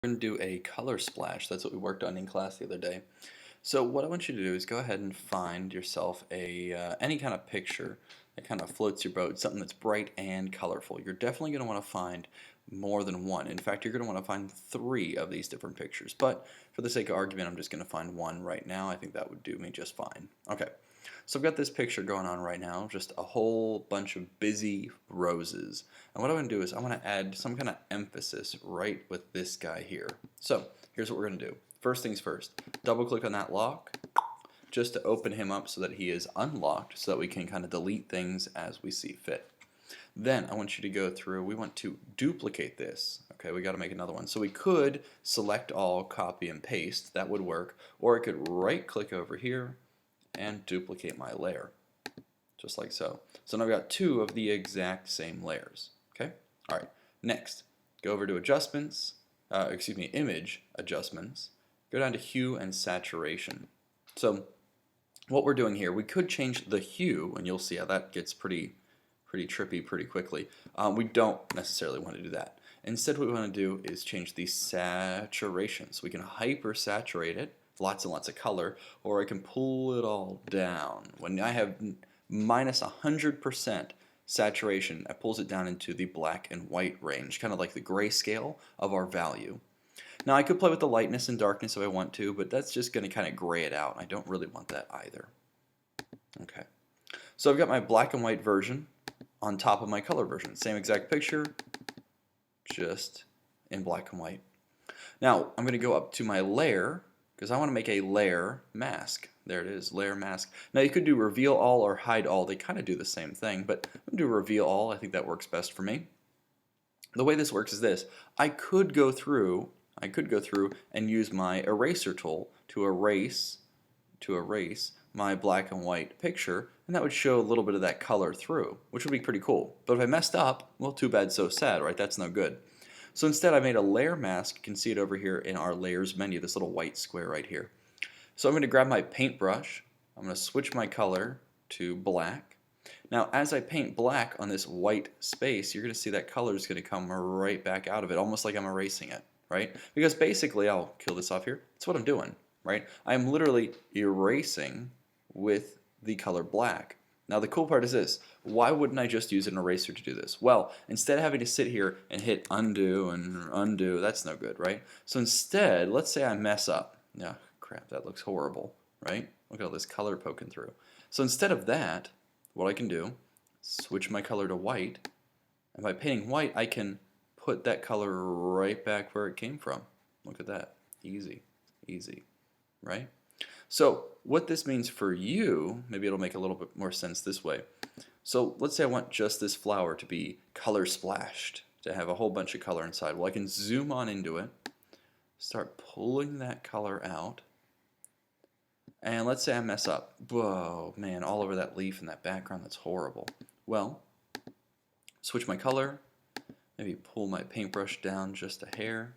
We're going to do a color splash. That's what we worked on in class the other day. So what I want you to do is go ahead and find yourself a any kind of picture that kind of floats your boat, something that's bright and colorful. You're definitely going to want to find more than one. In fact, you're going to want to find 3 of these different pictures. But for the sake of argument, I'm just going to find one right now. I think that would do me just fine. Okay. So I've got this picture going on right now, just a whole bunch of busy roses. And what I want to do is I want to add some kind of emphasis right with this guy here. So here's what we're going to do. First things first, double click on that lock just to open him up so that he is unlocked so that we can kind of delete things as we see fit. Then I want you to go through, we want to duplicate this. Okay, we got to make another one. So we could select all, copy and paste, that would work, or I could right click over here and duplicate my layer, just like so. So now I've got 2 of the exact same layers. Okay, all right. Next, go over to adjustments, image adjustments. Go down to hue and saturation. So what we're doing here, we could change the hue, and you'll see how that gets pretty trippy pretty quickly. We don't necessarily want to do that. Instead, what we want to do is change the saturation. So we can hyper saturate it, lots and lots of color, or I can pull it all down. When I have minus 100% saturation, it pulls it down into the black and white range, kind of like the grayscale of our value. Now I could play with the lightness and darkness if I want to, but that's just going to kind of gray it out. I don't really want that either. Okay, so I've got my black and white version on top of my color version. Same exact picture, just in black and white. Now I'm going to go up to my layer because I want to make a layer mask. There it is, layer mask. Now you could do reveal all or hide all. They kind of do the same thing, but I'm going to do reveal all. I think that works best for me. The way this works is this. I could go through and use my eraser tool to erase my black and white picture, and that would show a little bit of that color through, which would be pretty cool. But if I messed up, well, too bad, so sad, right? That's no good. So instead, I made a layer mask. You can see it over here in our layers menu, this little white square right here. So I'm going to grab my paintbrush. I'm going to switch my color to black. Now, as I paint black on this white space, you're going to see that color is going to come right back out of it, almost like I'm erasing it, right? Because basically, I'll kill this off here. That's what I'm doing, right? I'm literally erasing with the color black. Now the cool part is this. Why wouldn't I just use an eraser to do this? Well, instead of having to sit here and hit undo and undo, that's no good, right? So instead, let's say I mess up. Yeah, crap, that looks horrible, right? Look at all this color poking through. So instead of that, what I can do, switch my color to white, and by painting white, I can put that color right back where it came from. Look at that. Easy, easy, right? So what this means for you, maybe it'll make a little bit more sense this way. So let's say I want just this flower to be color splashed, to have a whole bunch of color inside. Well, I can zoom on into it, start pulling that color out, and let's say I mess up. Whoa, man, all over that leaf in that background, that's horrible. Well, switch my color, maybe pull my paintbrush down just a hair,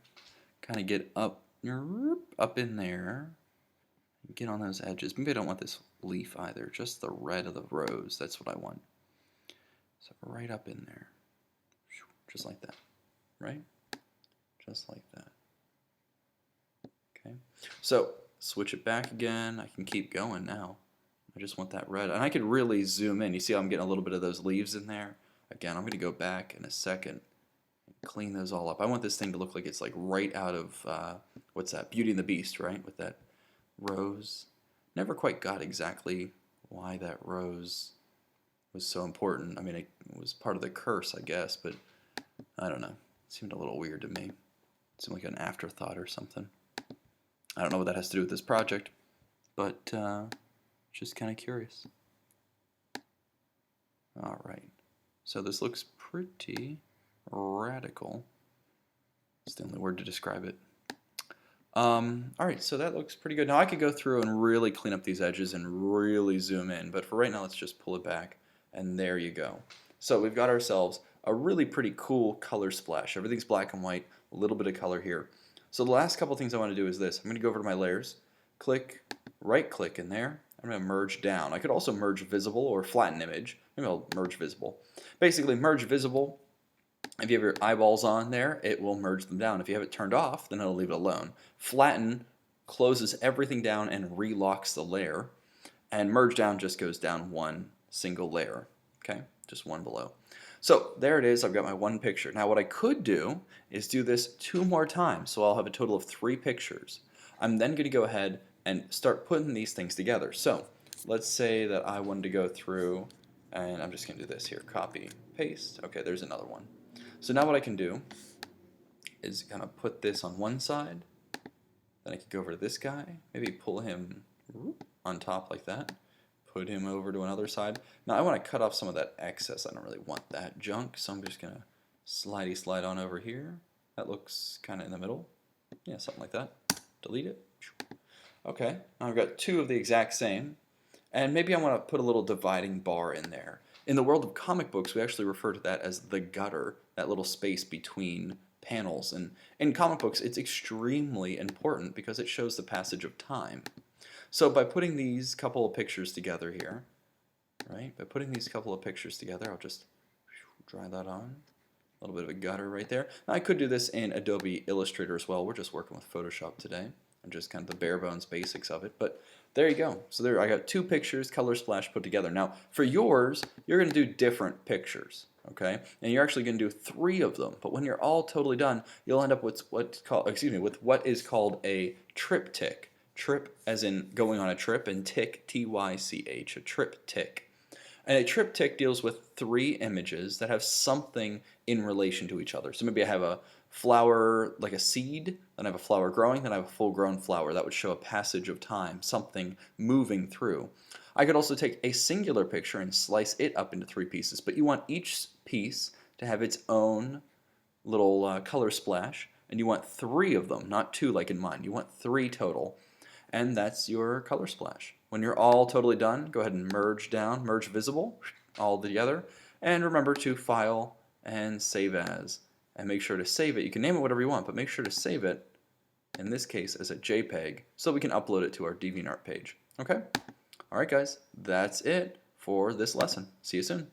kind of get up in there. Get on those edges. Maybe I don't want this leaf either, just the red of the rose. That's what I want. So right up in there. Just like that. Right? Just like that. Okay. So switch it back again. I can keep going now. I just want that red. And I could really zoom in. You see how I'm getting a little bit of those leaves in there? Again, I'm going to go back in a second and clean those all up. I want this thing to look like it's like right out of, what's that? Beauty and the Beast, right? With that rose. Never quite got exactly why that rose was so important. I mean, it was part of the curse, I guess, but I don't know. It seemed a little weird to me. It seemed like an afterthought or something. I don't know what that has to do with this project, but just kind of curious. All right. So this looks pretty radical. It's the only word to describe it. Alright, so that looks pretty good. Now I could go through and really clean up these edges and really zoom in, but for right now let's just pull it back, and there you go. So we've got ourselves a really pretty cool color splash. Everything's black and white, a little bit of color here. So the last couple things I want to do is this. I'm going to go over to my layers, right click in there, I'm going to merge down. I could also merge visible or flatten image. Maybe I'll merge visible. Basically merge visible, If you have your eyeballs on there, it will merge them down. If you have it turned off, then it'll leave it alone. Flatten closes everything down and relocks the layer. And merge down just goes down one single layer. Okay, just one below. So there it is. I've got my one picture. Now what I could do is do this 2 more times. So I'll have a total of 3 pictures. I'm then going to go ahead and start putting these things together. So let's say that I wanted to go through, and I'm just going to do this here. Copy, paste. Okay, there's another one. So now what I can do is kind of put this on one side. Then I could go over to this guy. Maybe pull him on top like that. Put him over to another side. Now I want to cut off some of that excess. I don't really want that junk, so I'm just going to slide on over here. That looks kind of in the middle. Yeah, something like that. Delete it. Okay, now I've got 2 of the exact same. And maybe I want to put a little dividing bar in there. In the world of comic books, we actually refer to that as the gutter, that little space between panels. And in comic books, it's extremely important because it shows the passage of time. So by putting these couple of pictures together here, right? By putting these couple of pictures together, I'll just dry that on. A little bit of a gutter right there. Now I could do this in Adobe Illustrator as well. We're just working with Photoshop today and just kind of the bare bones basics of it. But there you go. So there I got 2 pictures, color splash put together. Now for yours, you're going to do different pictures. Okay, and you're actually going to do 3 of them. But when you're all totally done, you'll end up with with what is called a triptych. Trip as in going on a trip, and tick, T-Y-C-H, a triptych. And a triptych deals with 3 images that have something in relation to each other. So maybe I have a flower, like a seed, then I have a flower growing, then I have a full-grown flower. That would show a passage of time, something moving through. I could also take a singular picture and slice it up into 3 pieces, but you want each piece to have its own little color splash, and you want 3 of them, not 2 like in mine. You want 3 total. And that's your color splash. When you're all totally done, go ahead and merge down, merge visible, all together. And remember to file and save as. And make sure to save it. You can name it whatever you want, but make sure to save it, in this case, as a JPEG, so we can upload it to our DeviantArt page. Okay? Alright guys, that's it for this lesson. See you soon.